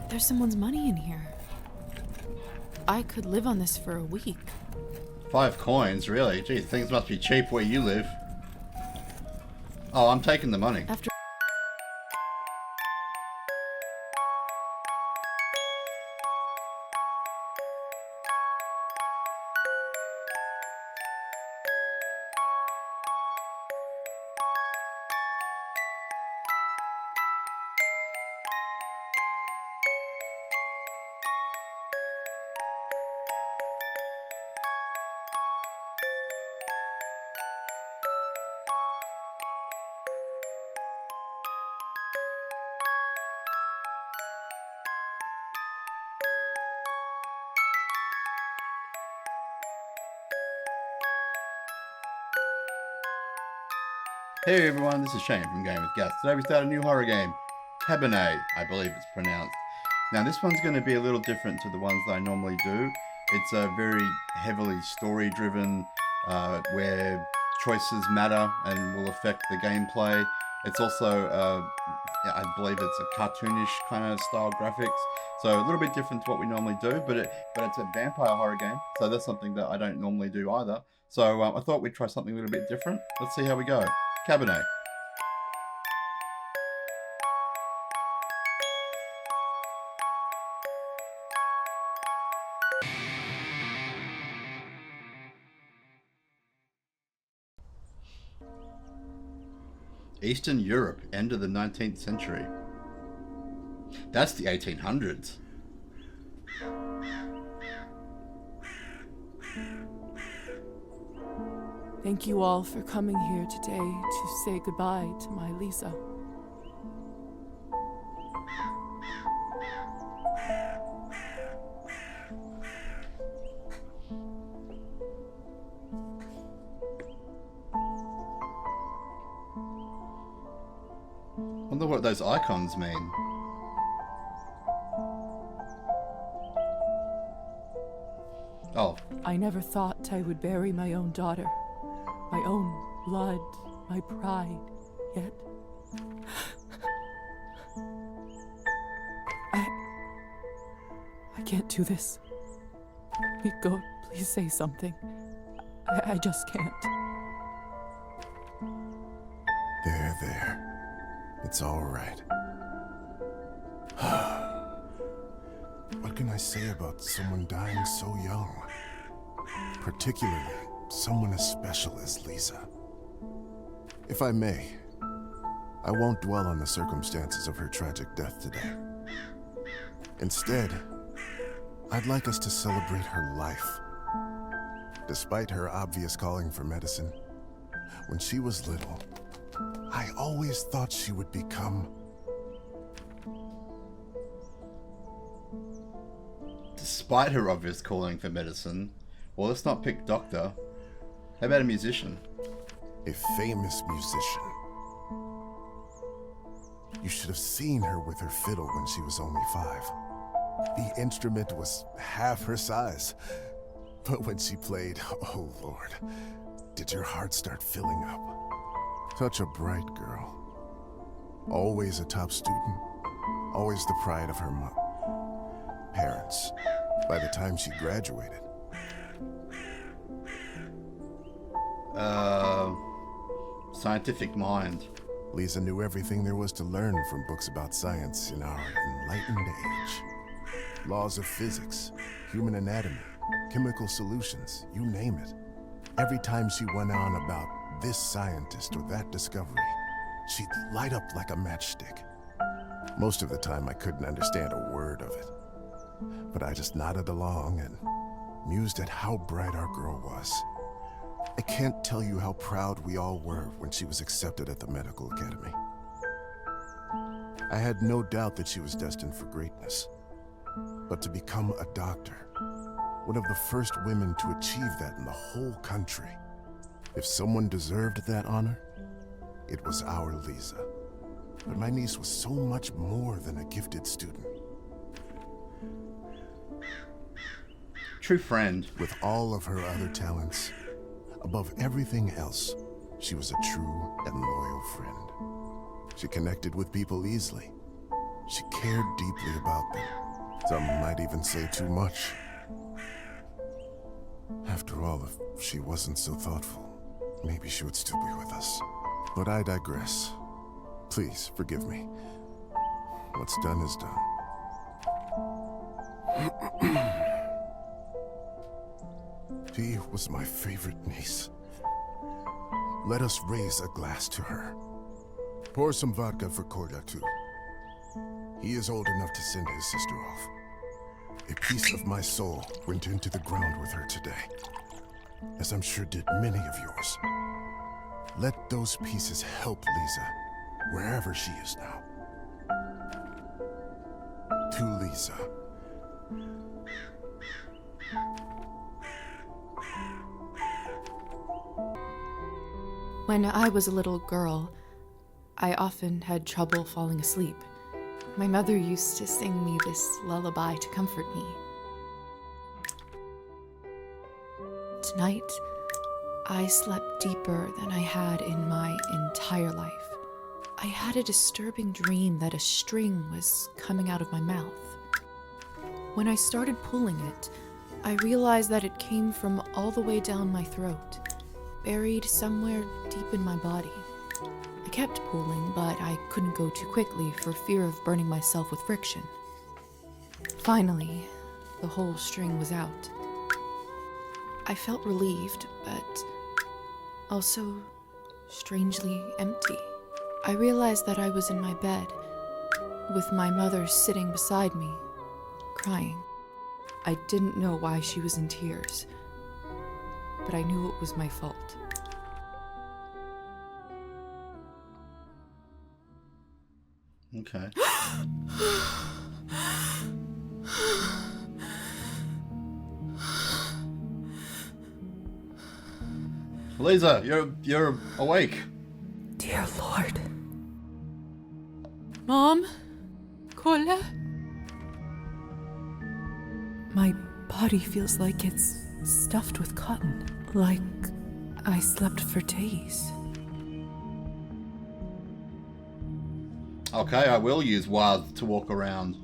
There's someone's money in here. I could live on this for a week. 5 coins, really? Gee, things must be cheap where you live. Oh, I'm taking the money. After Hey everyone, this is Shane from Game with Gas. Today we start a new horror game, Cabernet, I believe it's pronounced. Now this one's going to be a little different to the ones that I normally do. It's a very heavily story driven, where choices matter and will affect the gameplay. It's also, I believe it's a cartoonish kind of style graphics. So a little bit different to what we normally do, but it's a vampire horror game. So that's something that I don't normally do either. So I thought we'd try something a little bit different. Let's see how we go. Cabernet. Eastern Europe, end of the 19th century. That's the 1800s. Thank you all for coming here today to say goodbye to my Lisa. Wonder what those icons mean. Oh. I never thought I would bury my own daughter. My own blood, my pride, yet... I can't do this. Miko, please say something. I just can't. There. It's all right. What can I say about someone dying so young? Particularly someone as special as Lisa. If I may, I won't dwell on the circumstances of her tragic death today. Instead, I'd like us to celebrate her life. Despite her obvious calling for medicine, when she was little, I always thought she would become... Despite her obvious calling for medicine, well, let's not pick doctor. How about a musician? A famous musician. You should have seen her with her fiddle when she was only 5. The instrument was half her size. But when she played, oh Lord, did your heart start filling up. Such a bright girl. Always a top student. Always the pride of her parents. By the time she graduated. Scientific mind. Lisa knew everything there was to learn from books about science in our enlightened age. Laws of physics, human anatomy, chemical solutions, you name it. Every time she went on about this scientist or that discovery, she'd light up like a matchstick. Most of the time I couldn't understand a word of it. But I just nodded along and mused at how bright our girl was. I can't tell you how proud we all were when she was accepted at the medical academy. I had no doubt that she was destined for greatness. But to become a doctor, one of the first women to achieve that in the whole country, if someone deserved that honor, it was our Lisa. But my niece was so much more than a gifted student. True friend. With all of her other talents, above everything else, she was a true and loyal friend. She connected with people easily. She cared deeply about them. Some might even say too much. After all, if she wasn't so thoughtful, maybe she would still be with us. But I digress. Please, forgive me. What's done is done. She was my favorite niece. Let us raise a glass to her. Pour some vodka for Kolya, too. He is old enough to send his sister off. A piece of my soul went into the ground with her today, as I'm sure did many of yours. Let those pieces help Lisa, wherever she is now. To Lisa. When I was a little girl, I often had trouble falling asleep. My mother used to sing me this lullaby to comfort me. Tonight, I slept deeper than I had in my entire life. I had a disturbing dream that a string was coming out of my mouth. When I started pulling it, I realized that it came from all the way down my throat, buried somewhere deep in my body. I kept pulling, but I couldn't go too quickly for fear of burning myself with friction. Finally, the whole string was out. I felt relieved, but also strangely empty. I realized that I was in my bed, with my mother sitting beside me, crying. I didn't know why she was in tears, but I knew it was my fault. Okay. Lisa, you're awake. Dear Lord. Mom? Kolya? My body feels like it's stuffed with cotton. Like I slept for days. Okay, I will use WASD to walk around.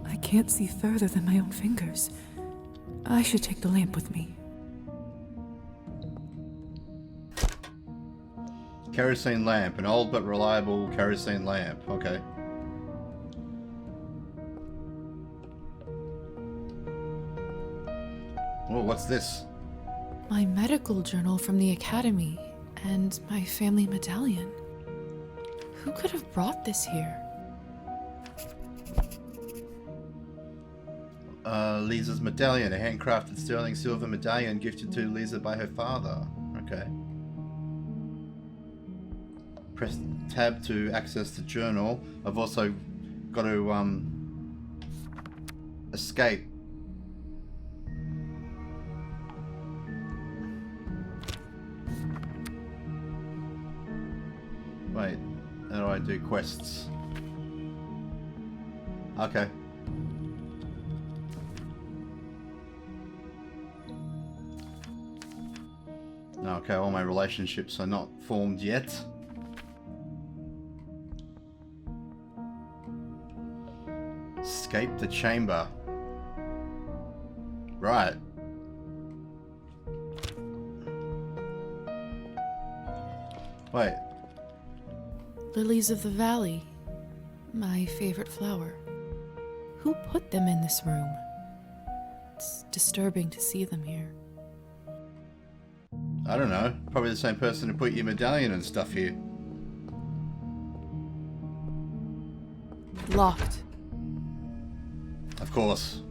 I can't see further than my own fingers. I should take the lamp with me. Kerosene lamp, an old but reliable kerosene lamp. Okay. Oh, what's this? My medical journal from the academy and my family medallion. Who could have brought this here? Lisa's medallion, a handcrafted sterling silver medallion gifted to Lisa by her father. Okay. Press tab to access the journal. I've also got to escape. Wait, how do I do quests? Okay. Okay, all my relationships are not formed yet. Escape the chamber. Right. Wait. Lilies of the valley. My favorite flower. Who put them in this room? It's disturbing to see them here. I don't know. Probably the same person who put your medallion and stuff here. Locked. Of course.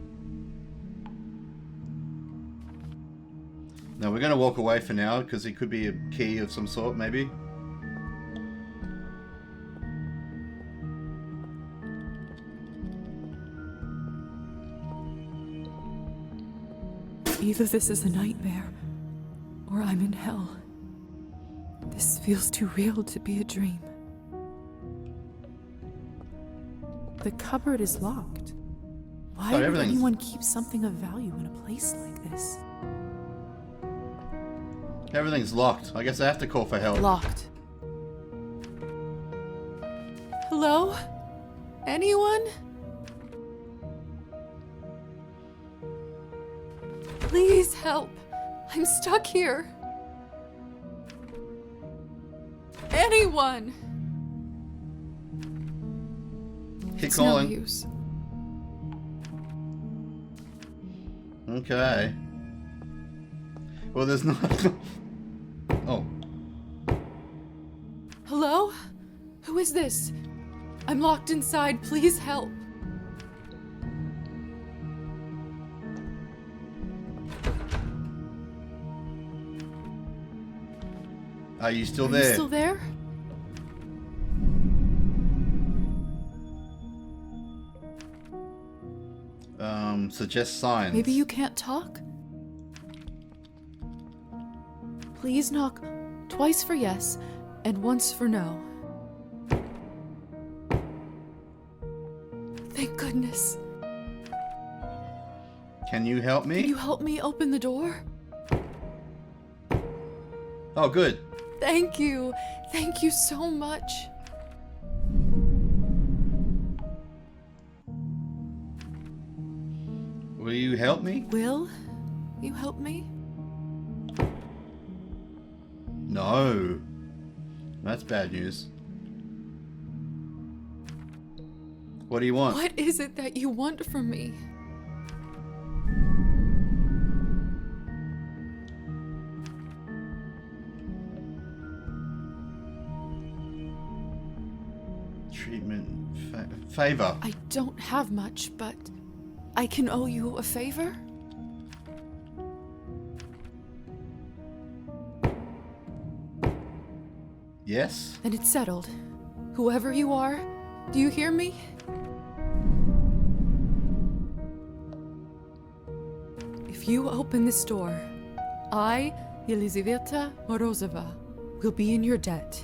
Now we're going to walk away for now because it could be a key of some sort, maybe. Either this is a nightmare, or I'm in hell. This feels too real to be a dream. The cupboard is locked. Why Oh, would everything's- anyone keep something of value in a place like this? Everything's locked. I guess I have to call for help. Locked. Hello? Anyone? Please help. I'm stuck here. Anyone? Keep It's calling. no use. Okay. Well, there's not. Oh. Hello? Who is this? I'm locked inside. Please help. Are you still Are there? you still there? Suggest signs. Maybe you can't talk? Please knock twice for yes and once for no. Thank goodness. Can you help me? Can you help me open the door? Oh, good. Thank you. Thank you so much. Will you help me? Will you help me? No. That's bad news. What do you want? What is it that you want from me? Treatment. Favor. I don't have much, but I can owe you a favor? Yes? Then it's settled. Whoever you are, do you hear me? If you open this door, I, Elizaveta Morozova, will be in your debt.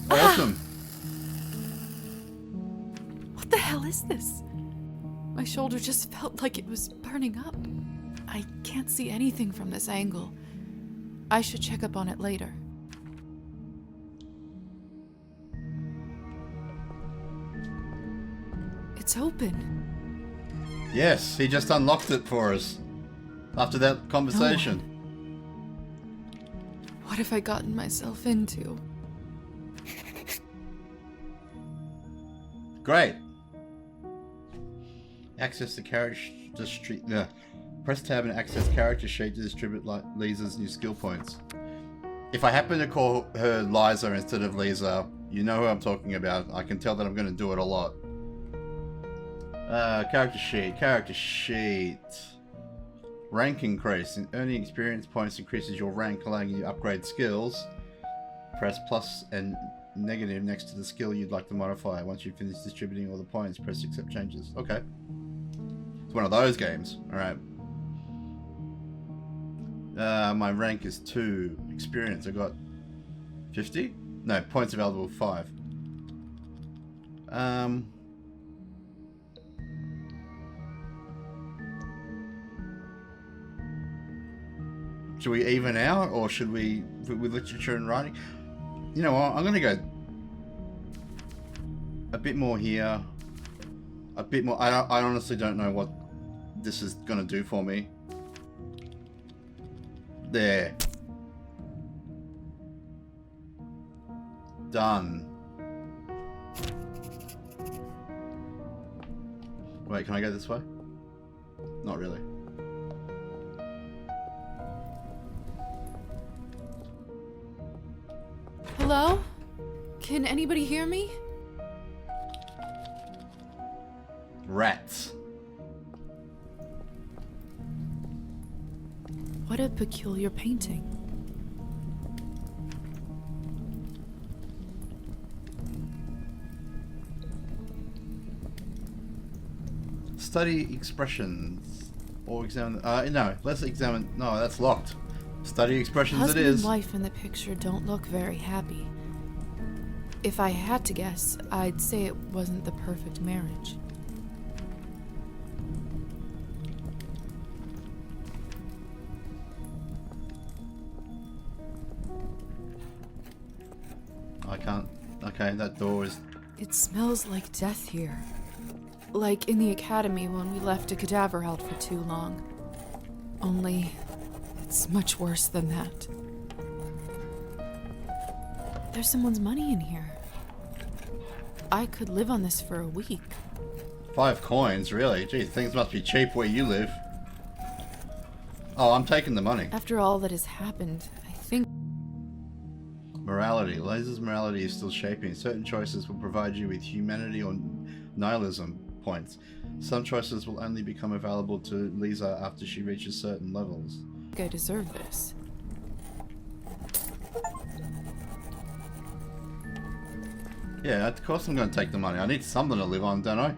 Awesome. What the hell is this? My shoulder just felt like it was burning up. I can't see anything from this angle. I should check up on it later. It's open. Yes, he just unlocked it for us. After that conversation. What have I gotten myself into? Great. Access the carriage street. Press tab and access character sheet to distribute Lisa's new skill points. If I happen to call her Liza instead of Lisa, you know who I'm talking about. I can tell that I'm going to do it a lot. Character sheet. Character sheet. Rank increase. Earning experience points increases your rank, allowing you to upgrade skills. Press plus and negative next to the skill you'd like to modify. Once you finish distributing all the points, press accept changes. Okay. It's one of those games. Alright. My rank is 2. Experience, I got 50? No, points available 5. Should we even out, or should we, with literature and writing? You know what, I'm going to go a bit more here, a bit more. I honestly don't know what this is going to do for me. There. Done. Wait, can I go this way? Not really. Hello? Can anybody hear me? Rats. What a peculiar painting. Study expressions. Or examine... no, let's examine... No, that's locked. Study expressions Husband it is. and wife in the picture don't look very happy. If I had to guess, I'd say it wasn't the perfect marriage. can't. Okay, that door is. It smells like death here. Like in the academy when we left a cadaver out for too long. Only, it's much worse than that. There's someone's money in here. I could live on this for a week. 5 coins, really? Gee, things must be cheap where you live. Oh, I'm taking the money. After all that has happened, I think... Morality. Laser's morality is still shaping. Certain choices will provide you with humanity or nihilism points. Some choices will only become available to Lisa after she reaches certain levels. I deserve this. Yeah, of course I'm going to take the money. I need something to live on, don't I?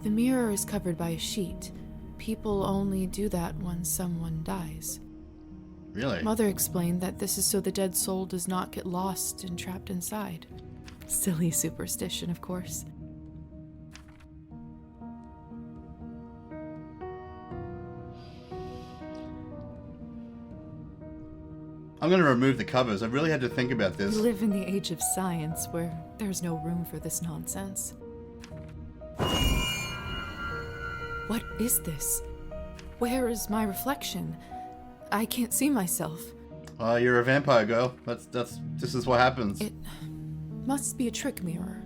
The mirror is covered by a sheet. People only do that when someone dies. Really? Mother explained that this is so the dead soul does not get lost and trapped inside. Silly superstition, of course. I'm going to remove the covers. I really had to think about this. We live in the age of science where there's no room for this nonsense. What is this? Where is my reflection? I can't see myself. You're a vampire girl. This is what happens. It must be a trick mirror.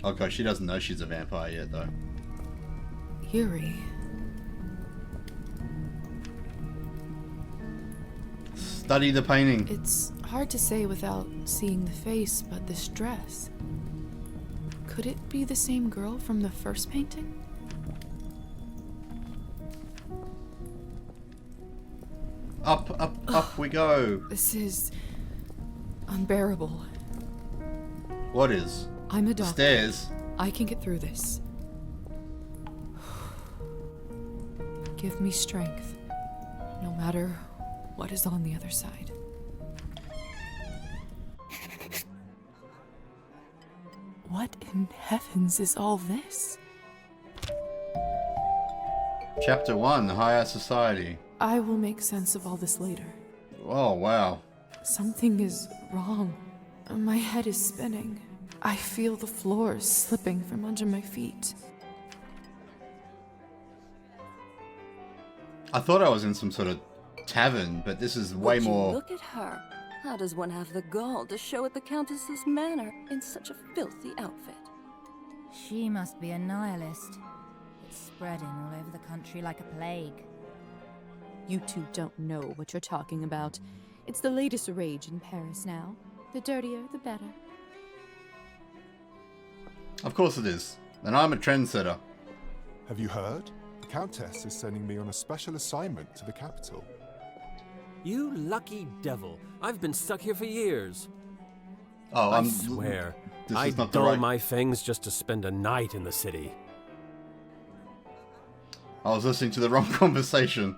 Oh gosh, she doesn't know she's a vampire yet, though. Eerie. Study the painting. It's hard to say without seeing the face, but this dress... Could it be the same girl from the first painting? Up we go. This is... unbearable. What is? I'm a The doctor. stairs. I can get through this. Give me strength, no matter what is on the other side. What in heavens is all this? Chapter 1, Higher Society. I will make sense of all this later. Oh, wow. Something is wrong. My head is spinning. I feel the floor slipping from under my feet. I thought I was in some sort of tavern, but this is way Would you more... look at her. How does one have the gall to show at the Countess's manor in such a filthy outfit? She must be a nihilist. It's spreading all over the country like a plague. You two don't know what you're talking about. It's the latest rage in Paris now. The dirtier, the better. Of course it is. And I'm a trendsetter. Have you heard? The Countess is sending me on a special assignment to the capital. You lucky devil. I've been stuck here for years. Oh, I swear. This I'd is not the dull right... my fangs just to spend a night in the city. I was listening to the wrong conversation.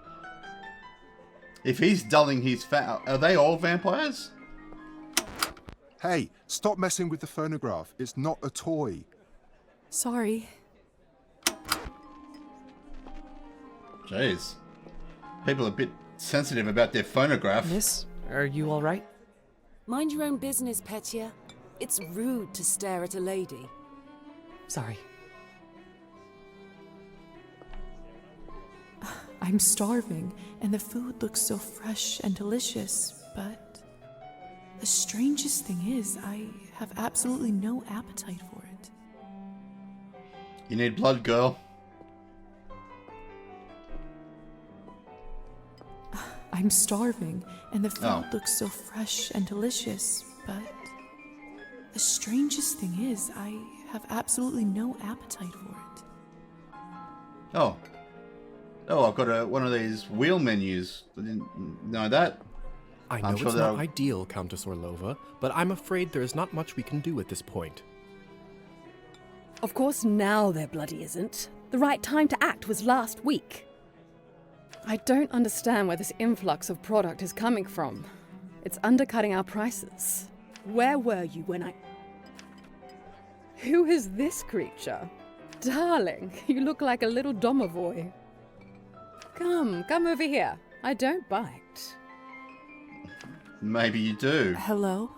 If he's dulling his fat... Are they all vampires? Hey, stop messing with the phonograph. It's not a toy. Sorry. Jeez. People are a bit sensitive about their phonograph. Miss, are you all right? Mind your own business, Petya. It's rude to stare at a lady. Sorry. I'm starving, and the food looks so fresh and delicious, but the strangest thing is, I have absolutely no appetite for it. You need blood, girl. I'm starving, and the food Oh. looks so fresh and delicious, but the strangest thing is, I have absolutely no appetite for it. Oh. Oh, I've got one of these wheel menus. I didn't know that. I know I'm sure it's not that ideal, Countess Orlova, but I'm afraid there is not much we can do at this point. Of course now there bloody isn't. The right time to act was last week. I don't understand where this influx of product is coming from. It's undercutting our prices. Where were you when Who is this creature? Darling, you look like a little domovoy. Come over here. I don't bite. Maybe you do. Hello?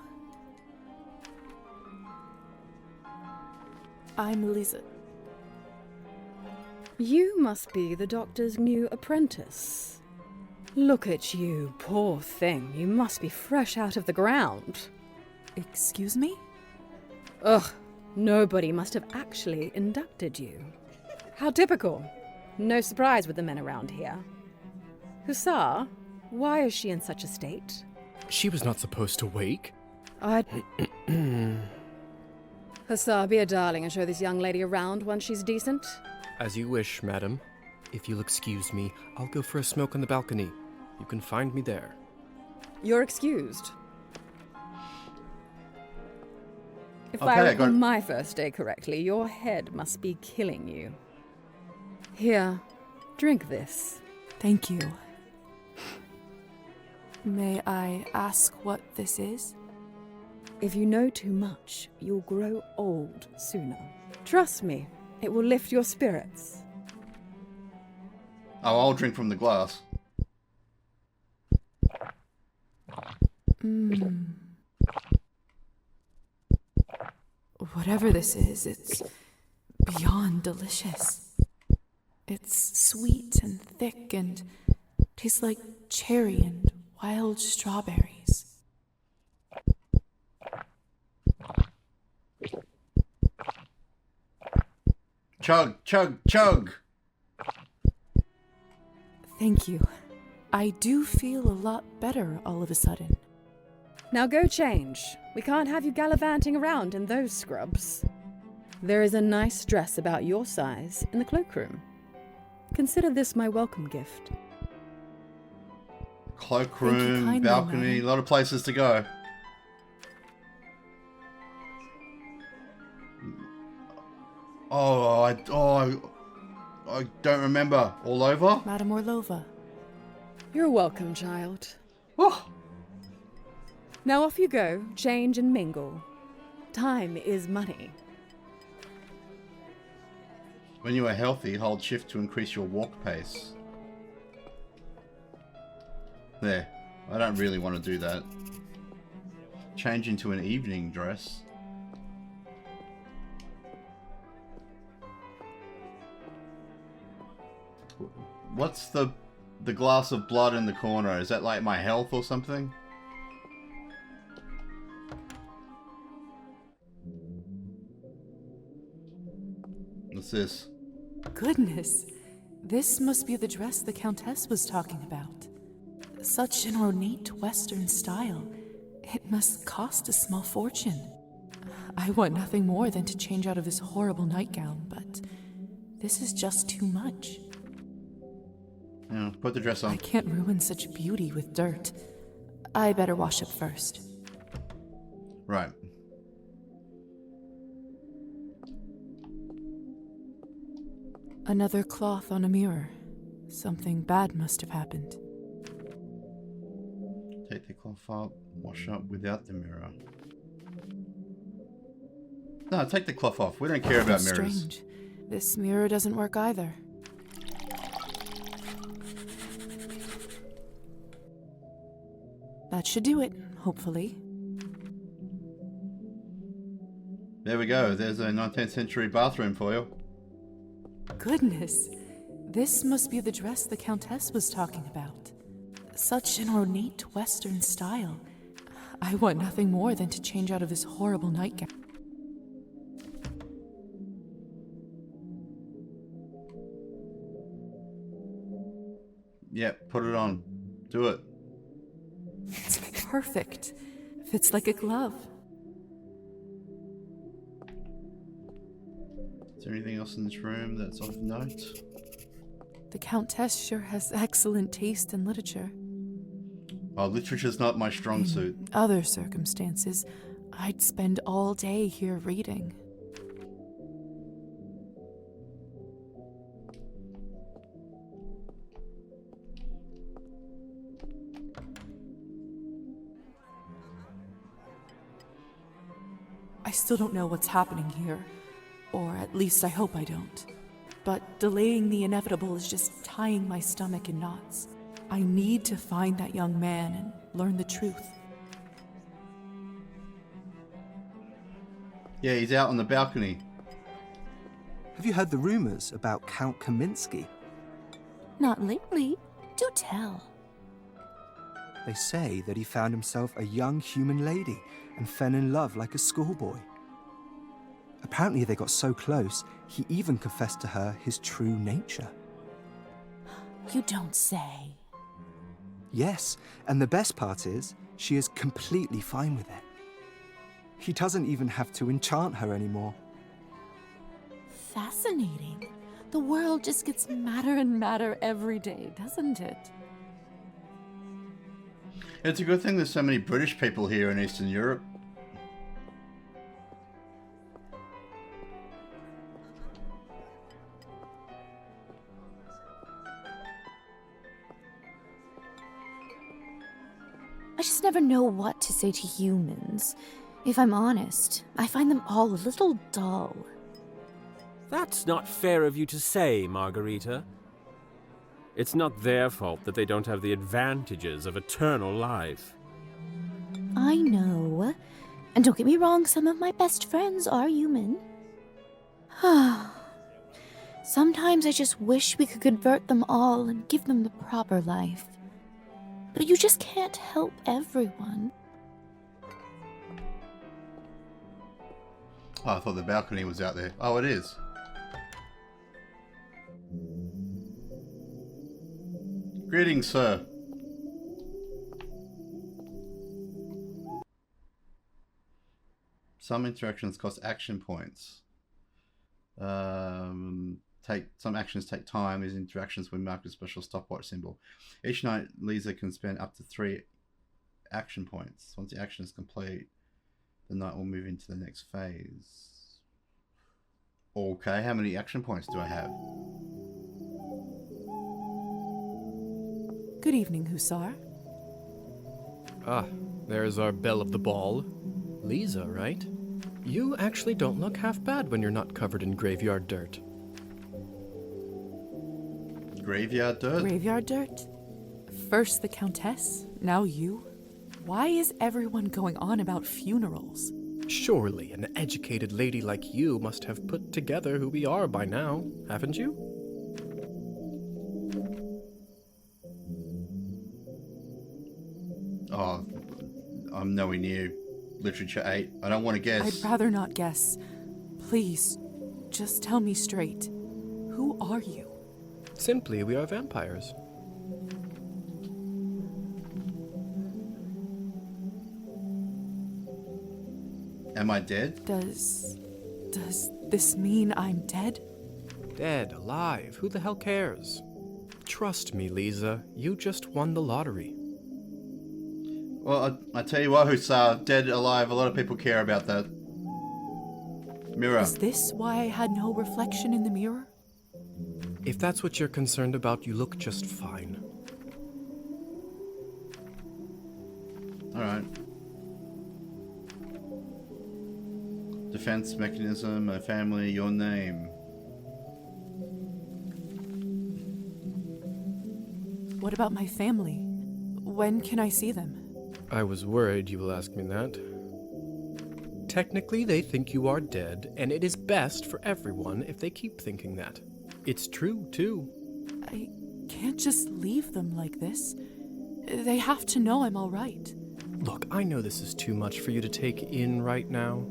I'm Lisa. You must be the doctor's new apprentice. Look at you, poor thing. You must be fresh out of the ground. Excuse me? Ugh, nobody must have actually inducted you. How typical. No surprise with the men around here. Hussar, why is she in such a state? She was not supposed to wake. Hussar, be a darling and show this young lady around once she's decent. As you wish, madam. If you'll excuse me, I'll go for a smoke on the balcony. You can find me there. You're excused. If Okay, I I recall got- my first day correctly, your head must be killing you. Here, drink this. Thank you. May I ask what this is? If you know too much, you'll grow old sooner. Trust me, it will lift your spirits. Oh, I'll drink from the glass. Whatever this is, it's beyond delicious. It's sweet and thick and tastes like cherry and wild strawberries. Chug, chug, chug! Thank you. I do feel a lot better all of a sudden. Now go change. We can't have you gallivanting around in those scrubs. There is a nice dress about your size in the cloakroom. Consider this my welcome gift. Cloakroom, kindly, balcony, a madam. lot of places to go. I don't remember. All over? Madame Orlova. You're welcome, child. Oh, Now off you go, change and mingle. Time is money. when you are healthy, hold shift to increase your walk pace. There. I don't really want to do that. Change into an evening dress. What's the glass of blood in the corner? Is that like my health or something? What's this? Goodness, this must be the dress the Countess was talking about. Such an ornate Western style. It must cost a small fortune. I want nothing more than to change out of this horrible nightgown, but this is just too much. Yeah, put the dress on. I can't ruin such beauty with dirt. I better wash up first. Right. Another cloth on a mirror. Something bad must have happened. Take the cloth up, wash up without the mirror. No, take the cloth off. We don't care about mirrors. Strange. This mirror doesn't work either. That should do it, hopefully. There we go. There's a 19th century bathroom for you. Goodness, this must be the dress the Countess was talking about. Such an ornate Western style. I want nothing more than to change out of this horrible nightgown. Yep, put it on. Do it. It's perfect. Fits like a glove. Is there anything else in this room that's of note? The Countess sure has excellent taste in literature. Oh, literature's not my strong suit. In other circumstances, I'd spend all day here reading. I still don't know what's happening here, or at least I hope I don't. But delaying the inevitable is just tying my stomach in knots. I need to find that young man and learn the truth. Yeah, he's out on the balcony. Have you heard the rumors about Count Kaminsky? Not lately. Do tell. They say that he found himself a young human lady and fell in love like a schoolboy. Apparently they got so close, he even confessed to her his true nature. You don't say. Yes, and the best part is, she is completely fine with it. He doesn't even have to enchant her anymore. Fascinating. The world just gets madder and madder every day, doesn't it? It's a good thing there's so many British people here in Eastern Europe. I just never know what to say to humans. If I'm honest, I find them all a little dull. That's not fair of you to say, Margarita. It's not their fault that they don't have the advantages of eternal life. I know. And don't get me wrong, some of my best friends are human. Sometimes I just wish we could convert them all and give them the proper life. But you just can't help everyone. Oh, I thought the balcony was out there. Oh, it is. Greetings, sir. Some interactions cost action points. Some actions take time. These interactions will be marked with a special stopwatch symbol. Each night, Lisa can spend up to 3 action points. Once the action is complete, the night will move into the next phase. Okay, how many action points do I have? Good evening, Hussar. Ah, there's our belle of the ball. Lisa, right? You actually don't look half bad when you're not covered in graveyard dirt. Graveyard dirt? Graveyard dirt? First the Countess, now you? Why is everyone going on about funerals? Surely an educated lady like you must have put together who we are by now, haven't you? Oh, I'm nowhere near Literature 8. I don't want to guess. I'd rather not guess. Please, just tell me straight. Who are you? Simply, we are vampires. Am I dead? Does this mean I'm dead? Dead, alive, who the hell cares? Trust me, Lisa, you just won the lottery. Well, I tell you what, Hussar, dead, alive, a lot of people care about that. Mirror. Is this why I had no reflection in the mirror? If that's what you're concerned about, you look just fine. Alright. Defense mechanism, my family, your name. What about my family? When can I see them? I was worried you will ask me that. Technically, they think you are dead, and it is best for everyone if they keep thinking that. It's true, too. I can't just leave them like this. They have to know I'm all right. Look, I know this is too much for you to take in right now.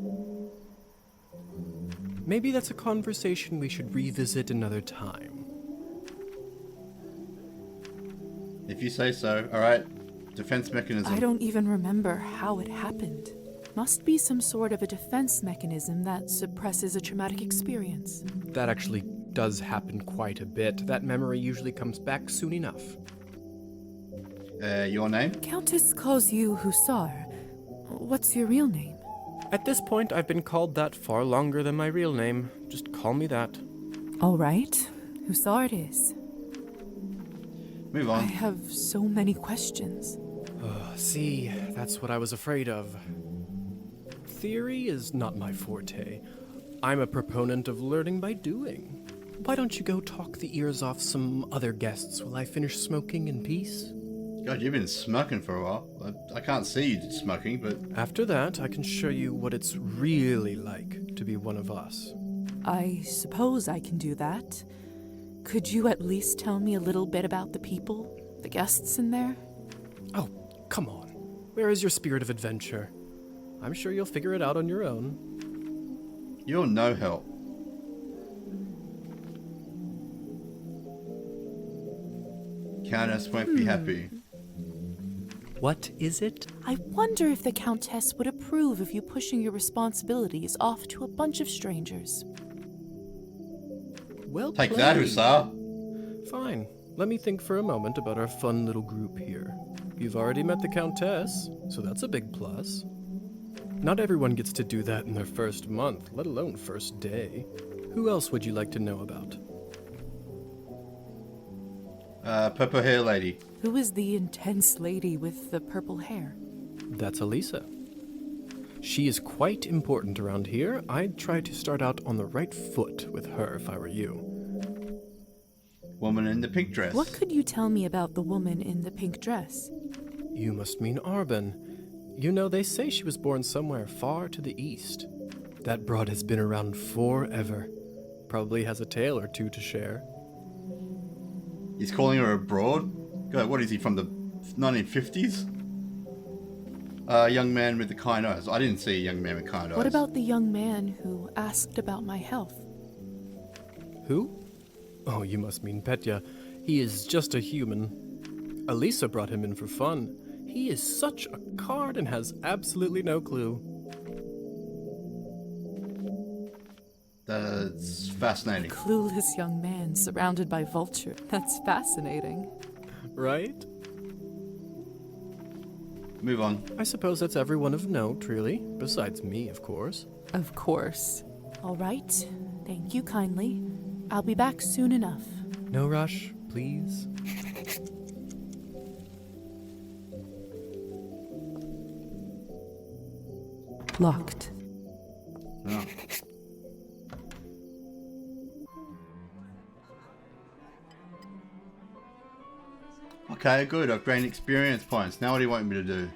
Maybe that's a conversation we should revisit another time. If you say so. Alright. Defense mechanism. I don't even remember how it happened. Must be some sort of a defense mechanism that suppresses a traumatic experience. That actually does happen quite a bit. That memory usually comes back soon enough. Your name? Countess calls you Hussar. What's your real name? At this point, I've been called that far longer than my real name. Just call me that. All right. Hussar it is. Move on. I have so many questions. See, that's what I was afraid of. Theory is not my forte. I'm a proponent of learning by doing. Why don't you go talk the ears off some other guests while I finish smoking in peace? God, you've been smoking for a while. I can't see you smoking, but... After that, I can show you what it's really like to be one of us. I suppose I can do that. Could you at least tell me a little bit about the people, the guests in there? Oh, come on. Where is your spirit of adventure? I'm sure you'll figure it out on your own. You're no help. Countess won't be happy. What is it? I wonder if the Countess would approve of you pushing your responsibilities off to a bunch of strangers. Well Take played. that, Hussar. Fine. Let me think for a moment about our fun little group here. You've already met the Countess, so that's a big plus. Not everyone gets to do that in their first month, let alone first day. Who else would you like to know about? Purple hair lady. Who is the intense lady with the purple hair? That's Elisa. She is quite important around here. I'd try to start out on the right foot with her if I were you. Woman in the pink dress. What could you tell me about the woman in the pink dress? You must mean Arbin. You know, they say she was born somewhere far to the east. That broad has been around forever. Probably has a tale or two to share. He's calling her a broad? God, what is he, from the 1950s? Young man with the kind eyes. I didn't see a young man with kind eyes. What about the young man who asked about my health? Who? Oh, you must mean Petya. He is just a human. Elisa brought him in for fun. He is such a card and has absolutely no clue. That's fascinating. Clueless young man surrounded by vulture. That's fascinating. Right? Move on. I suppose that's everyone of note, really. Besides me, of course. Of course. All right. Thank you kindly. I'll be back soon enough. No rush, please. Locked. Oh. Okay, good. I've gained experience points. Now what do you want me to do?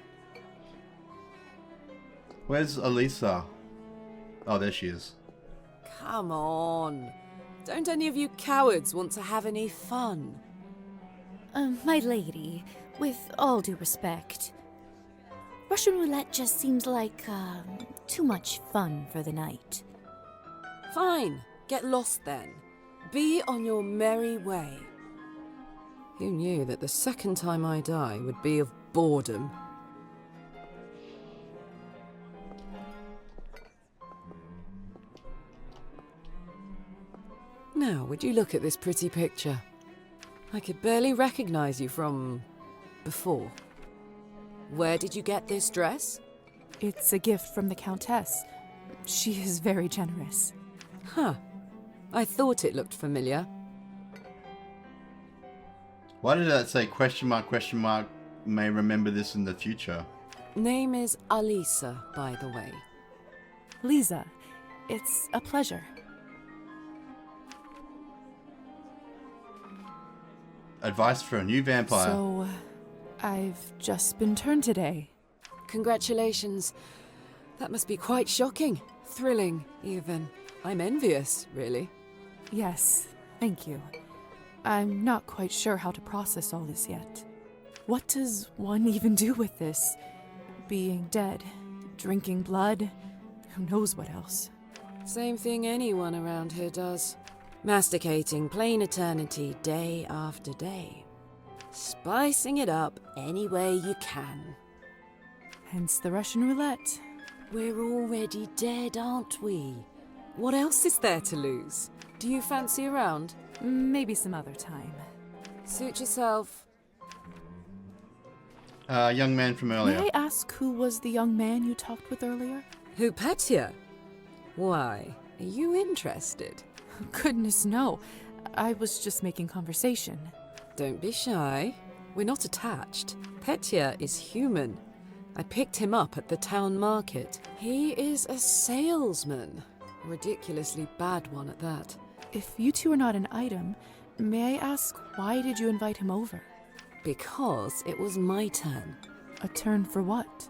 Where's Elisa? Oh, there she is. Come on. Don't any of you cowards want to have any fun? My lady, with all due respect, Russian roulette just seems like, too much fun for the night. Fine. Get lost then. Be on your merry way. Who knew that the second time I die would be of boredom? Now, would you look at this pretty picture? I could barely recognize you from before. Where did you get this dress? It's a gift from the Countess. She is very generous. Huh. I thought it looked familiar. Why did that say question mark, may remember this in the future? Name is Alisa, by the way. Lisa, it's a pleasure. Advice for a new vampire. So, I've just been turned today. Congratulations. That must be quite shocking. Thrilling, even. I'm envious, really. Yes, thank you. I'm not quite sure how to process all this yet. What does one even do with this? Being dead, drinking blood, who knows what else? Same thing anyone around here does. Masticating plain eternity day after day. Spicing it up any way you can. Hence the Russian roulette. We're already dead, aren't we? What else is there to lose? Do you fancy a round? Maybe some other time. Suit yourself. Young man from earlier. May I ask who was the young man you talked with earlier? Who, Petya? Why, are you interested? Goodness, no. I was just making conversation. Don't be shy. We're not attached. Petya is human. I picked him up at the town market. He is a salesman. A ridiculously bad one at that. If you two are not an item, may I ask why did you invite him over? Because it was my turn. A turn for what?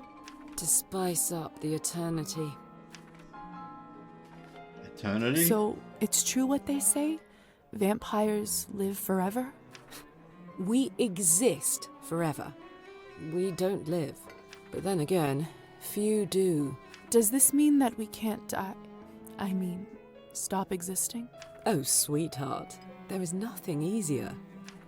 To spice up the eternity. Eternity? So, it's true what they say? Vampires live forever? We exist forever. We don't live. But then again, few do. Does this mean that we can't stop existing? Oh, sweetheart, there is nothing easier.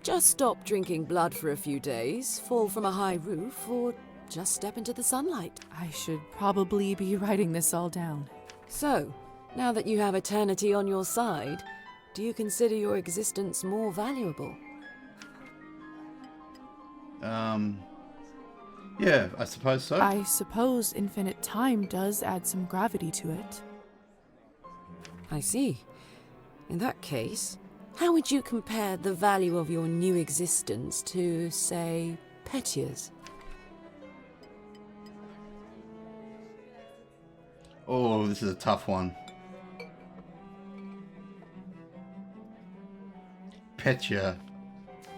Just stop drinking blood for a few days, fall from a high roof, or just step into the sunlight. I should probably be writing this all down. So, now that you have eternity on your side, do you consider your existence more valuable? Yeah, I suppose so. I suppose infinite time does add some gravity to it. I see. In that case, how would you compare the value of your new existence to, say, Petya's? Oh, this is a tough one. Petya.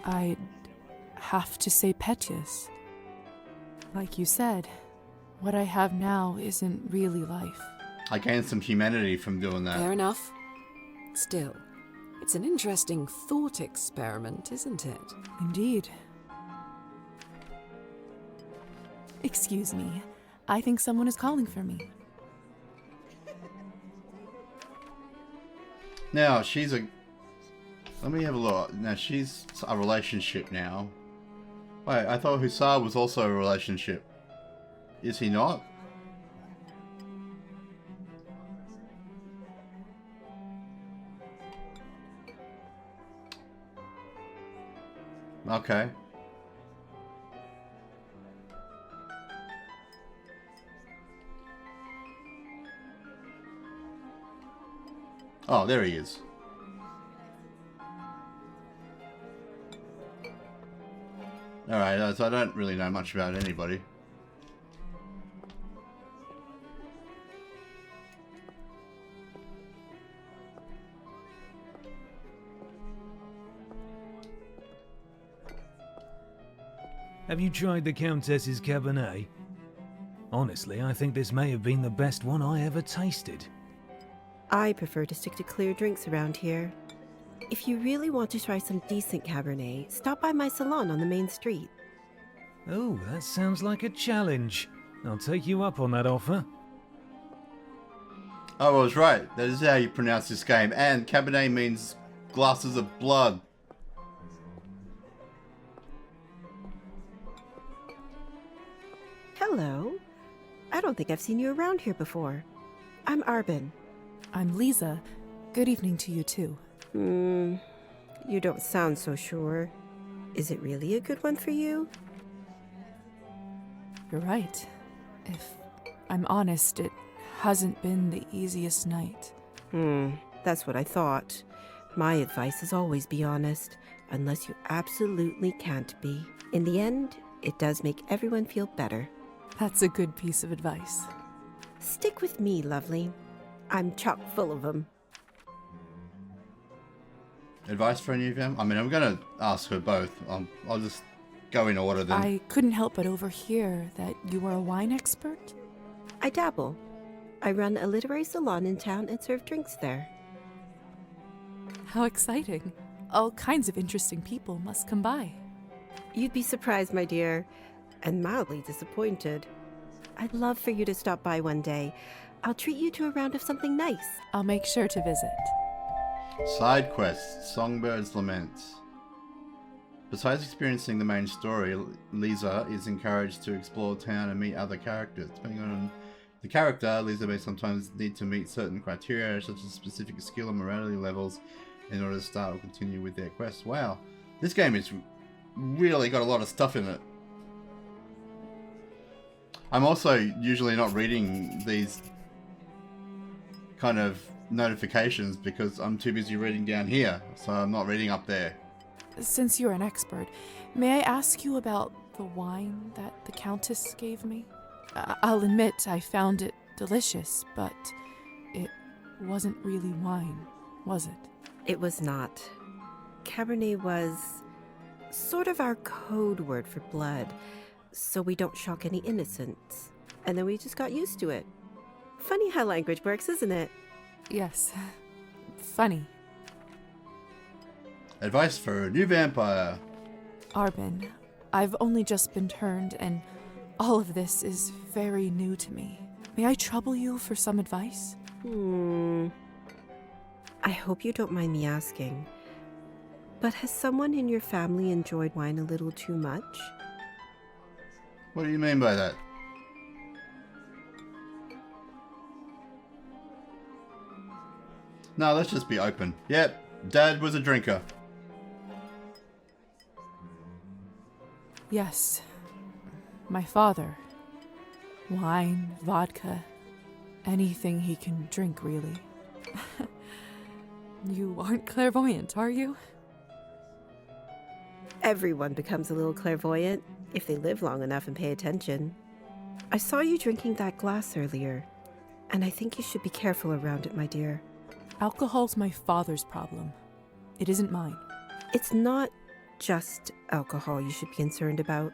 I'd have to say Petya's. Like you said, what I have now isn't really life. I gained some humanity from doing that. Fair enough. Still, it's an interesting thought experiment, isn't it? Indeed. Excuse me. I think someone is calling for me. Now, she's a... Let me have a look. Now, she's a relationship now. Wait, I thought Hussar was also a relationship. Is he not? Okay. Oh, there he is. Alright, so I don't really know much about anybody. Have you tried the Countess's Cabernet? Honestly, I think this may have been the best one I ever tasted. I prefer to stick to clear drinks around here. If you really want to try some decent Cabernet, stop by my salon on the main street. Oh, that sounds like a challenge. I'll take you up on that offer. Oh, I was right. That is how you pronounce this game. And Cabernet means glasses of blood. Hello. I don't think I've seen you around here before. I'm Arbin. I'm Lisa. Good evening to you too. You don't sound so sure. Is it really a good one for you? You're right. If I'm honest, it hasn't been the easiest night. That's what I thought. My advice is always be honest, unless you absolutely can't be. In the end, it does make everyone feel better. That's a good piece of advice. Stick with me, lovely. I'm chock full of them. Advice for any of them? I mean, I'm going to ask her both. I'll just go in order then. I couldn't help but overhear that you are a wine expert? I dabble. I run a literary salon in town and serve drinks there. How exciting. All kinds of interesting people must come by. You'd be surprised, my dear, and mildly disappointed. I'd love for you to stop by one day. I'll treat you to a round of something nice. I'll make sure to visit. Side quest, Songbird's Lament. Besides experiencing the main story, Lisa is encouraged to explore town and meet other characters. Depending on the character, Lisa may sometimes need to meet certain criteria, such as specific skill and morality levels, in order to start or continue with their quest. Wow, this game has really got a lot of stuff in it. I'm also usually not reading these kind of notifications because I'm too busy reading down here, so I'm not reading up there. Since you're an expert, may I ask you about the wine that the Countess gave me? I'll admit I found it delicious, but it wasn't really wine, was it? It was not. Cabernet was sort of our code word for blood, so we don't shock any innocents. And then we just got used to it. Funny how language works, isn't it? Yes. Funny. Advice for a new vampire. Arbin, I've only just been turned, and all of this is very new to me. May I trouble you for some advice? I hope you don't mind me asking, but has someone in your family enjoyed wine a little too much? What do you mean by that? No, let's just be open. Yep, Dad was a drinker. Yes. My father. Wine, vodka, anything he can drink, really. You aren't clairvoyant, are you? Everyone becomes a little clairvoyant if they live long enough and pay attention. I saw you drinking that glass earlier, and I think you should be careful around it, my dear. Alcohol's my father's problem. It isn't mine. It's not just alcohol you should be concerned about.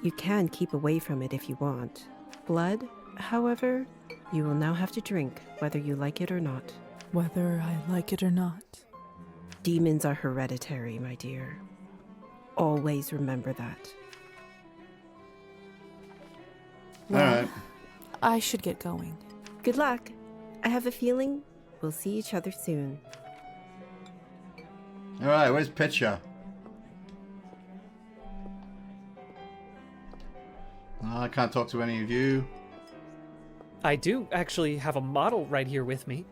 You can keep away from it if you want. Blood, however, you will now have to drink, whether you like it or not. Whether I like it or not. Demons are hereditary, my dear. Always remember that. Well, Alright. I should get going. Good luck. I have a feeling we'll see each other soon. Alright, where's Petya? I can't talk to any of you. I do actually have a model right here with me.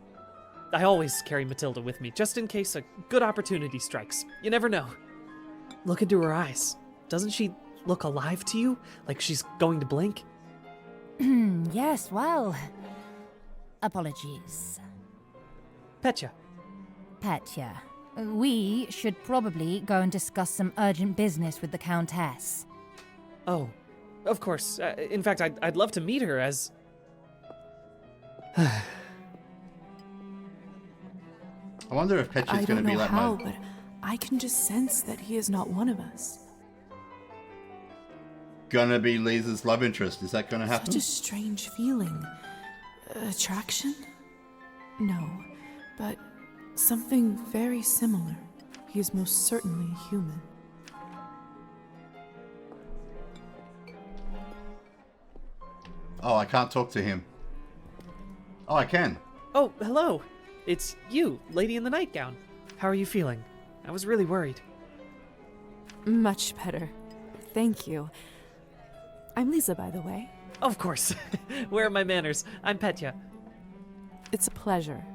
I always carry Matilda with me, just in case a good opportunity strikes. You never know. Look into her eyes. Doesn't she look alive to you? Like she's going to blink? Yes, well... Apologies. Petya. Petya. We should probably go and discuss some urgent business with the Countess. Oh, of course. In fact, I'd love to meet her as... I wonder if Petya's going to be like I don't know how, my... but I can just sense that he is not one of us. Gonna be Lisa's love interest. Is that gonna happen? Such a strange feeling. Attraction? No, but something very similar. He is most certainly human. Oh, I can't talk to him. Oh, I can. Oh, hello. It's you, Lady in the Nightgown. How are you feeling? I was really worried. Much better. Thank you. I'm Lisa, by the way. Of course. Where are my manners? I'm Petya. It's a pleasure.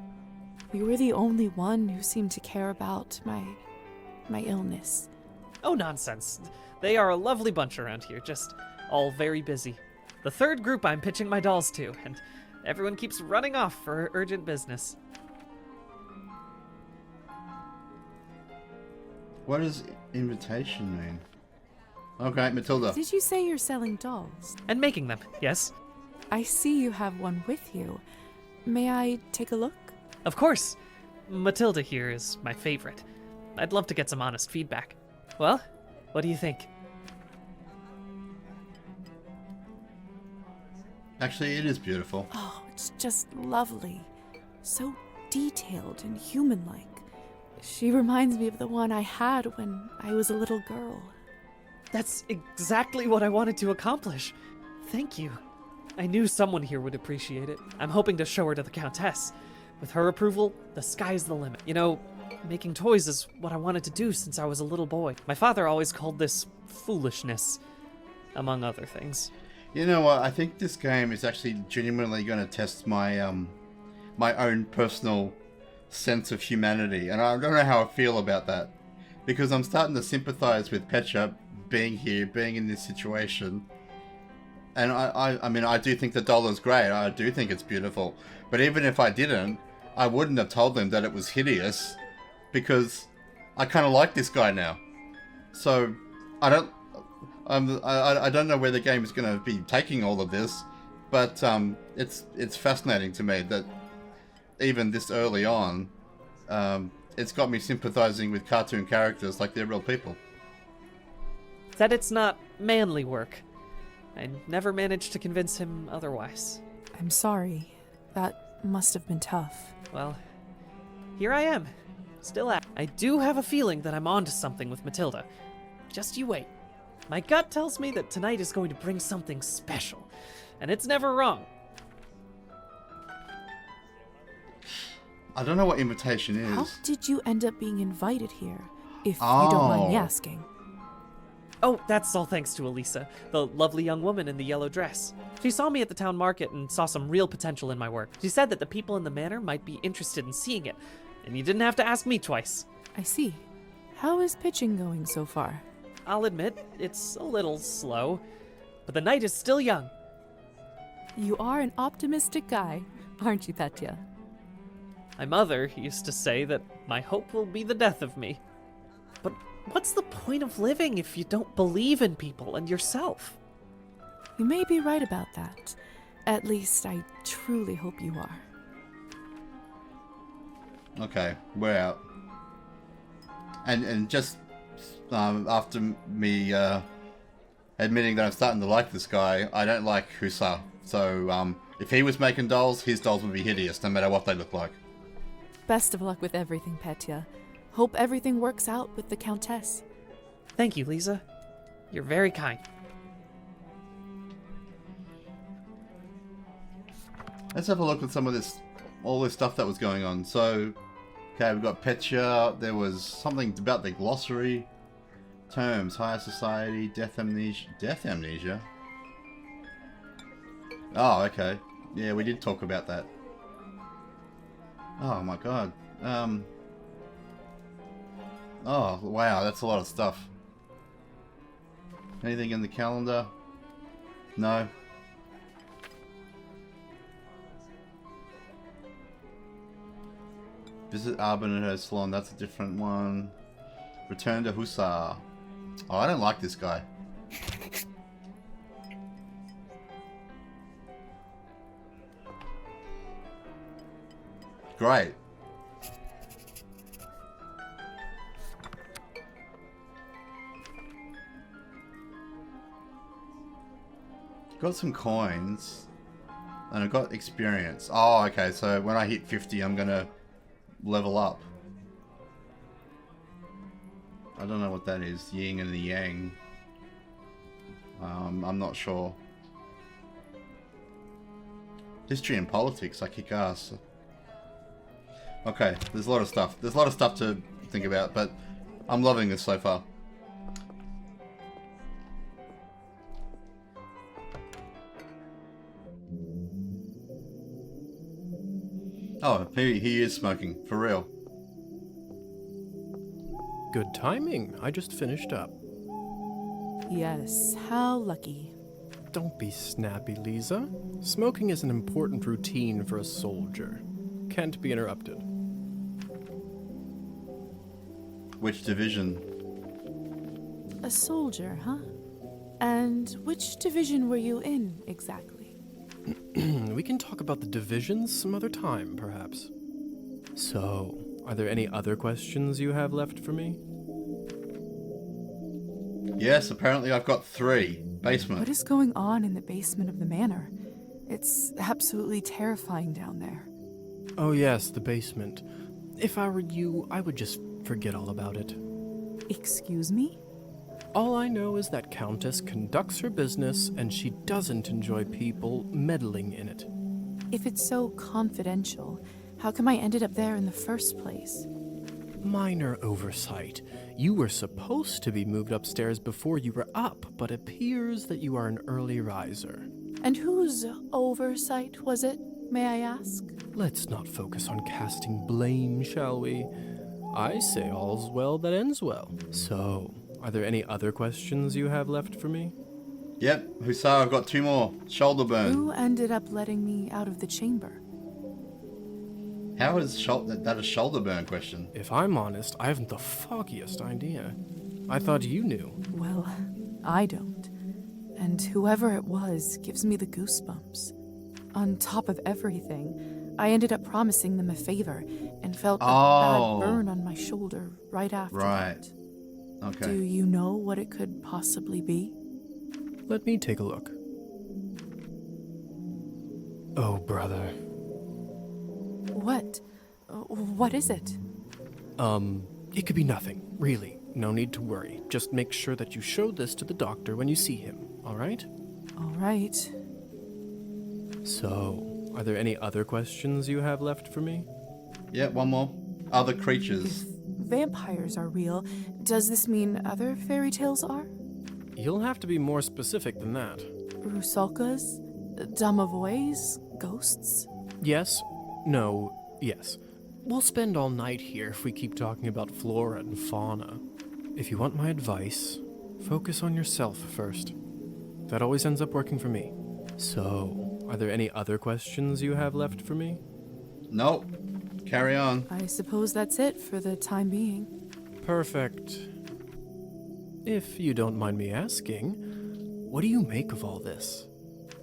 You were the only one who seemed to care about my illness. Oh, nonsense. They are a lovely bunch around here, just all very busy. The third group I'm pitching my dolls to, and everyone keeps running off for urgent business. What does invitation mean? Okay, Matilda. Did you say you're selling dolls? And making them, yes. I see you have one with you. May I take a look? Of course. Matilda here is my favorite. I'd love to get some honest feedback. Well, what do you think? Actually, it is beautiful. Oh, it's just lovely. So detailed and human-like. She reminds me of the one I had when I was a little girl. That's exactly what I wanted to accomplish. Thank you. I knew someone here would appreciate it. I'm hoping to show her to the Countess. With her approval, the sky's the limit. You know, making toys is what I wanted to do since I was a little boy. My father always called this foolishness, among other things. You know what? I think this game is actually genuinely going to test my my own personal sense of humanity, and I don't know how I feel about that, because I'm starting to sympathize with Petya being here, being in this situation. And I mean, I do think the doll is great. I do think it's beautiful. But even if I didn't, I wouldn't have told them that it was hideous, because I kind of like this guy now. So I don't know where the game is going to be taking all of this, But it's fascinating to me that even this early on, it's got me sympathizing with cartoon characters like they're real people. That it's not manly work. I never managed to convince him otherwise. I'm sorry. That must have been tough. Well, here I am. Still at. I do have a feeling that I'm onto something with Matilda. Just you wait. My gut tells me that tonight is going to bring something special. And it's never wrong. I don't know what invitation is. How did you end up being invited here, if you don't mind me asking? Oh, that's all thanks to Elisa, the lovely young woman in the yellow dress. She saw me at the town market and saw some real potential in my work. She said that the people in the manor might be interested in seeing it, and you didn't have to ask me twice. I see. How is pitching going so far? I'll admit, it's a little slow, but the night is still young. You are an optimistic guy, aren't you, Petya? My mother used to say that my hope will be the death of me. But what's the point of living if you don't believe in people and yourself? You may be right about that. At least I truly hope you are. Okay, we're out. And just after me admitting that I'm starting to like this guy, I don't like Hussar. So if he was making dolls, his dolls would be hideous, no matter what they look like. Best of luck with everything, Petya. Hope everything works out with the Countess. Thank you, Lisa. You're very kind. Let's have a look at some of this, all this stuff that was going on. So, okay, we've got Petya. There was something about the glossary. Terms, higher society, death amnesia. Death amnesia? Oh, okay. Yeah, we did talk about that. Oh my god. Oh, wow, that's a lot of stuff. Anything in the calendar? No. Visit Arbin and her salon, that's a different one. Return to Hussar. Oh, I don't like this guy. Great. Got some coins. And I got experience. Oh, okay, so when I hit 50, I'm gonna level up. I don't know what that is. Yin and the Yang. I'm not sure. History and politics, I kick ass. Okay, there's a lot of stuff. There's a lot of stuff to think about, but I'm loving this so far. Oh, he is smoking, for real. Good timing. I just finished up. Yes, how lucky. Don't be snappy, Lisa. Smoking is an important routine for a soldier. Can't be interrupted. Which division? A soldier, huh? And which division were you in, exactly? We can talk about the divisions some other time, perhaps. So, are there any other questions you have left for me? Yes, apparently I've got 3. Basement. What is going on in the basement of the manor? It's absolutely terrifying down there. Oh yes, the basement. If I were you, I would just forget all about it. Excuse me? All I know is that Countess conducts her business and she doesn't enjoy people meddling in it. If it's so confidential, how come I ended up there in the first place? Minor oversight. You were supposed to be moved upstairs before you were up, but appears that you are an early riser. And whose oversight was it, may I ask? Let's not focus on casting blame, shall we? I say all's well that ends well. So, are there any other questions you have left for me? Yep, Hussar, I've got 2 more. Shoulder burn. Who ended up letting me out of the chamber? How is that a shoulder burn question? If I'm honest, I haven't the foggiest idea. I thought you knew. Well, I don't. And whoever it was gives me the goosebumps. On top of everything, I ended up promising them a favor and felt a Oh. bad burn on my shoulder right after Right. that. Okay. Do you know what it could possibly be? Let me take a look. Oh, brother. What? What is it? It could be nothing, really. No need to worry. Just make sure that you show this to the doctor when you see him, all right? All right. So, are there any other questions you have left for me? Yeah, one more. Other creatures. Vampires are real. Does this mean other fairy tales are? You'll have to be more specific than that. Rusalkas? Domovoys? Ghosts? Yes, no, yes. We'll spend all night here if we keep talking about flora and fauna. If you want my advice, focus on yourself first. That always ends up working for me. So, are there any other questions you have left for me? Nope. Carry on. I suppose that's it for the time being. Perfect. If you don't mind me asking, what do you make of all this?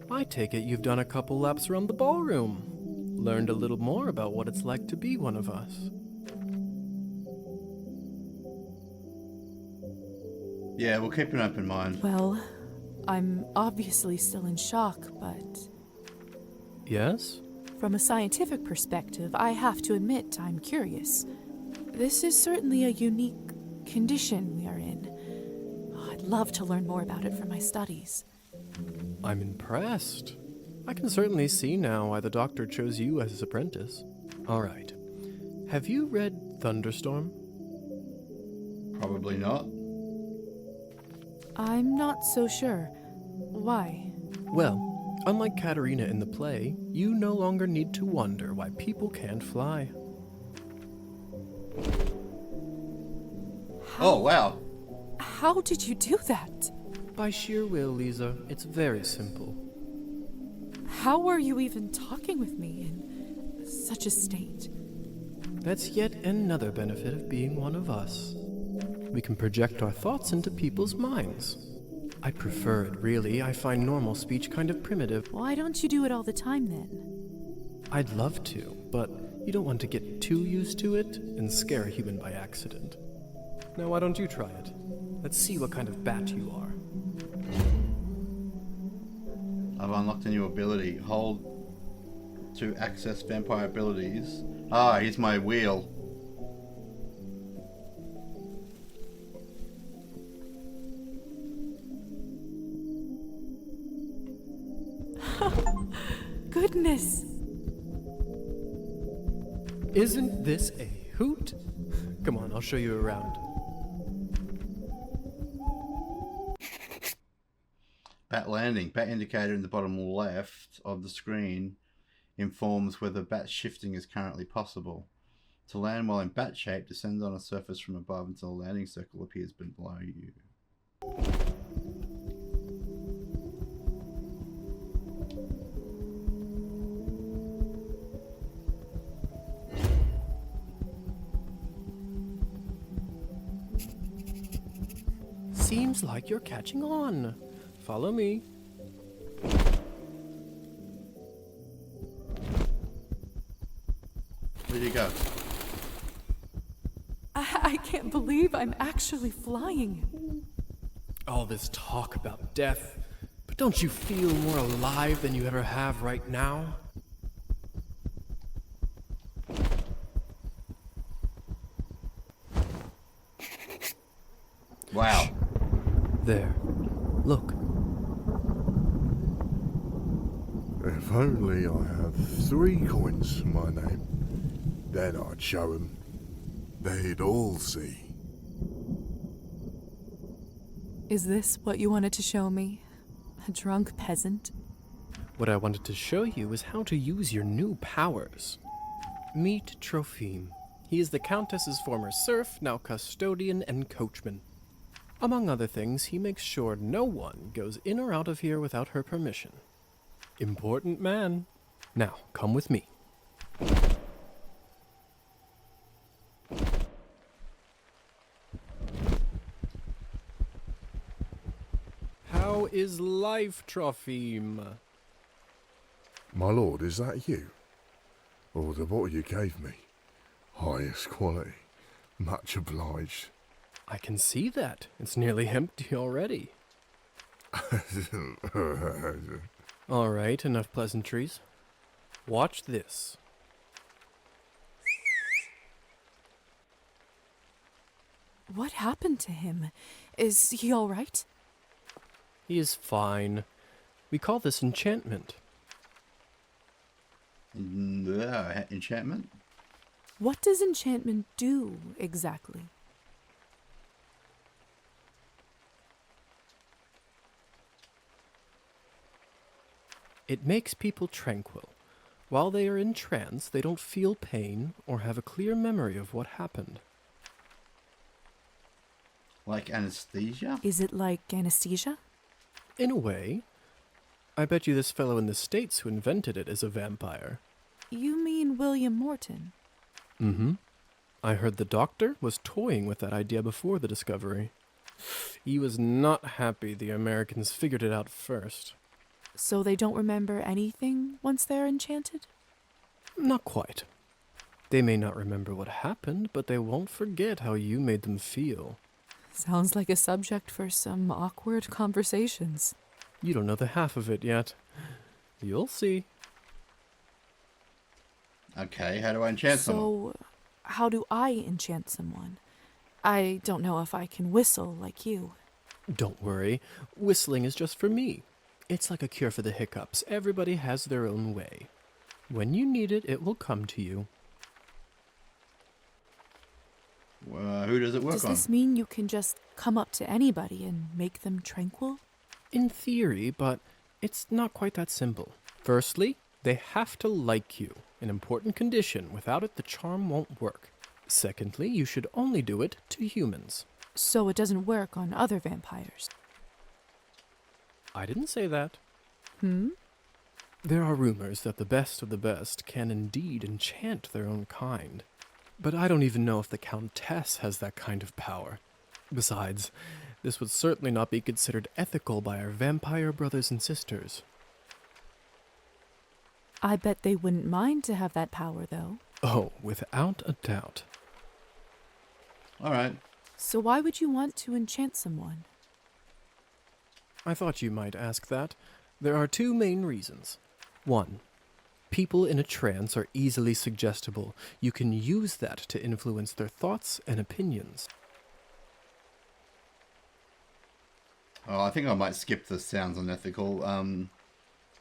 I take it you've done a couple laps around the ballroom. Learned a little more about what it's like to be one of us. Yeah, we'll keep an open mind. Well, I'm obviously still in shock, but Yes? from a scientific perspective, I have to admit I'm curious. This is certainly a unique condition we are in. I'd love to learn more about it for my studies. I'm impressed. I can certainly see now why the doctor chose you as his apprentice. All right. Have you read Thunderstorm? Probably not. I'm not so sure. Why? Well, unlike Katerina in the play, you no longer need to wonder why people can't fly. Oh, wow. How did you do that? By sheer will, Lisa. It's very simple. How are you even talking with me in such a state? That's yet another benefit of being one of us. We can project our thoughts into people's minds. I prefer it, really. I find normal speech kind of primitive. Why don't you do it all the time then? I'd love to, but you don't want to get too used to it and scare a human by accident. Now, why don't you try it? Let's see what kind of bat you are. I've unlocked a new ability. Hold to access vampire abilities. Ah, here's my wheel. Goodness! Isn't this a hoot? Come on, I'll show you around. Bat landing. Bat indicator in the bottom left of the screen informs whether bat shifting is currently possible. To land while in bat shape, descend on a surface from above until a landing circle appears below you. Seems like you're catching on. Follow me. Where'd you go? I can't believe I'm actually flying. All this talk about death, but don't you feel more alive than you ever have right now? Wow. There. Look. If only I have 3 coins to my name, then I'd show 'em. They'd all see. Is this what you wanted to show me? A drunk peasant? What I wanted to show you is how to use your new powers. Meet Trophime. He is the Countess's former serf, now custodian and coachman. Among other things, he makes sure no one goes in or out of here without her permission. Important man. Now, come with me. How is life, Trophime? My lord, is that you? Oh, the bottle you gave me. Highest quality. Much obliged. I can see that. It's nearly empty already. All right, enough pleasantries. Watch this. What happened to him? Is he all right? He is fine. We call this enchantment. Enchantment? What does enchantment do, exactly? It makes people tranquil. While they are in trance, they don't feel pain or have a clear memory of what happened. Like anesthesia? Is it like anesthesia? In a way. I bet you this fellow in the States who invented it is a vampire. You mean William Morton? Mm-hmm. I heard the doctor was toying with that idea before the discovery. He was not happy the Americans figured it out first. So they don't remember anything once they're enchanted? Not quite. They may not remember what happened, but they won't forget how you made them feel. Sounds like a subject for some awkward conversations. You don't know the half of it yet. You'll see. Okay, how do I enchant someone? So, how do I enchant someone? I don't know if I can whistle like you. Don't worry. Whistling is just for me. It's like a cure for the hiccups. Everybody has their own way. When you need it, it will come to you. Who does it work on? Does this mean you can just come up to anybody and make them tranquil? In theory, but it's not quite that simple. Firstly, they have to like you, an important condition. Without it, the charm won't work. Secondly, you should only do it to humans. So it doesn't work on other vampires? I didn't say that. Hmm? There are rumors that the best of the best can indeed enchant their own kind. But I don't even know if the Countess has that kind of power. Besides, this would certainly not be considered ethical by our vampire brothers and sisters. I bet they wouldn't mind to have that power, though. Oh, without a doubt. All right. So why would you want to enchant someone? I thought you might ask that. There are two main reasons. One, people in a trance are easily suggestible. You can use that to influence their thoughts and opinions. Oh, I think I might skip the sounds unethical.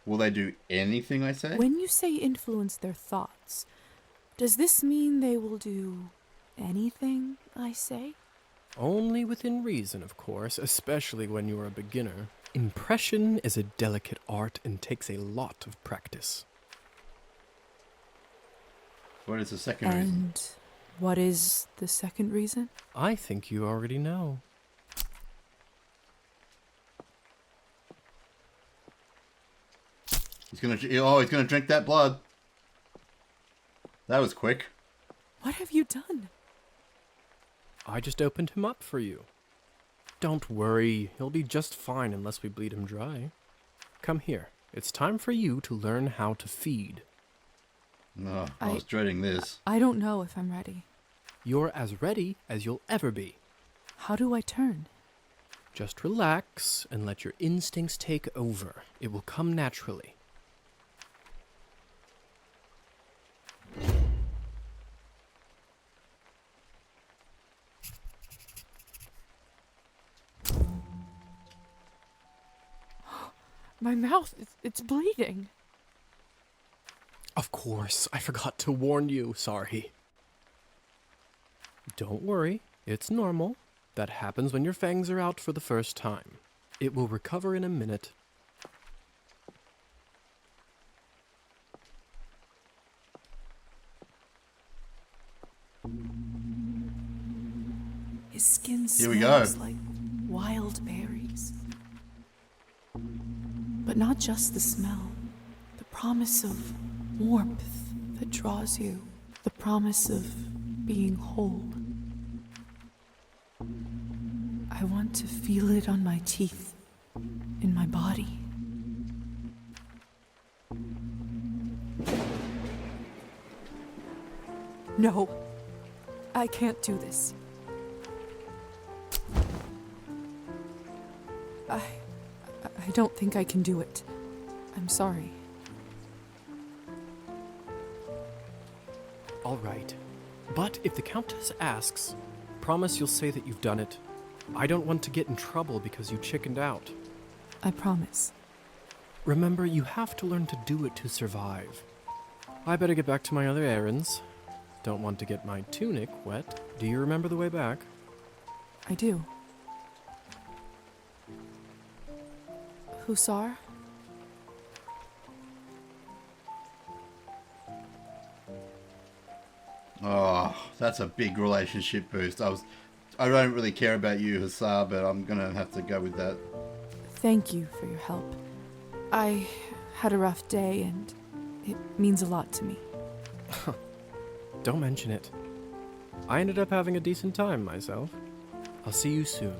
Will they do anything I say? When you say influence their thoughts, does this mean they will do anything I say? Only within reason, of course, especially when you are a beginner. Impression is a delicate art and takes a lot of practice. What is the second reason? And what is the second reason? I think you already know. He's gonna drink that blood. That was quick. What have you done? I just opened him up for you. Don't worry, he'll be just fine unless we bleed him dry. Come here. It's time for you to learn how to feed. Oh, I was dreading this. I don't know if I'm ready. You're as ready as you'll ever be. How do I turn? Just relax and let your instincts take over. It will come naturally. My mouth, it's bleeding. Of course, I forgot to warn you. Sorry. Don't worry, it's normal. That happens when your fangs are out for the first time. It will recover in a minute. His skin Here we go. smells like wild berries. But not just the smell. The promise of warmth that draws you. The promise of being whole. I want to feel it on my teeth, in my body. No, I can't do this. I don't think I can do it. I'm sorry. All right. But if the Countess asks, promise you'll say that you've done it. I don't want to get in trouble because you chickened out. I promise. Remember, you have to learn to do it to survive. I better get back to my other errands. Don't want to get my tunic wet. Do you remember the way back? I do. Hussar? Oh, that's a big relationship boost. I don't really care about you, Hussar, but I'm gonna have to go with that. Thank you for your help. I had a rough day and it means a lot to me. Don't mention it. I ended up having a decent time myself. I'll see you soon.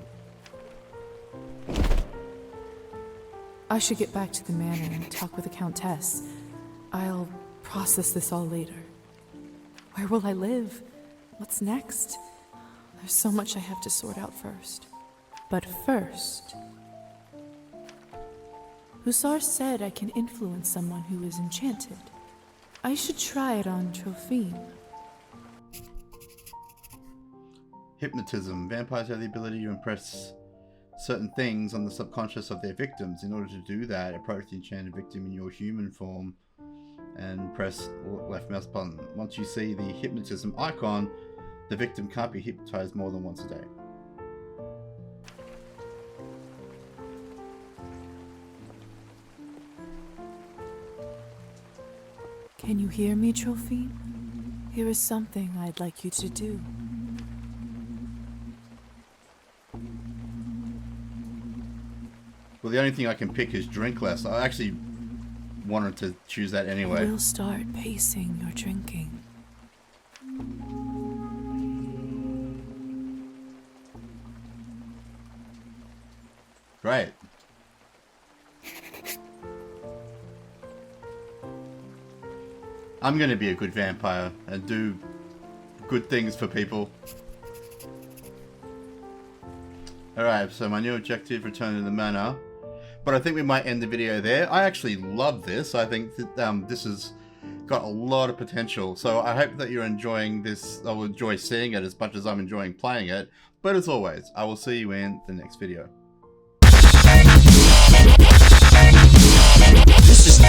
I should get back to the manor and talk with the Countess. I'll process this all later. Where will I live? What's next? There's so much I have to sort out first. But first... Hussar said I can influence someone who is enchanted. I should try it on Trophine. Hypnotism. Vampires have the ability to impress certain things on the subconscious of their victims. In order to do that, approach the enchanted victim in your human form and press left mouse button. Once you see the hypnotism icon, the victim can't be hypnotized more than once a day. Can you hear me, Trophine? Here is something I'd like you to do. Well, the only thing I can pick is drink less. I actually wanted to choose that anyway. We'll start pacing your drinking. Great. I'm going to be a good vampire and do good things for people. Alright, so my new objective, return to the manor. But I think we might end the video there. I actually love this. I think that this has got a lot of potential. So I hope that you're enjoying this. I will enjoy seeing it as much as I'm enjoying playing it. But as always, I will see you in the next video. This is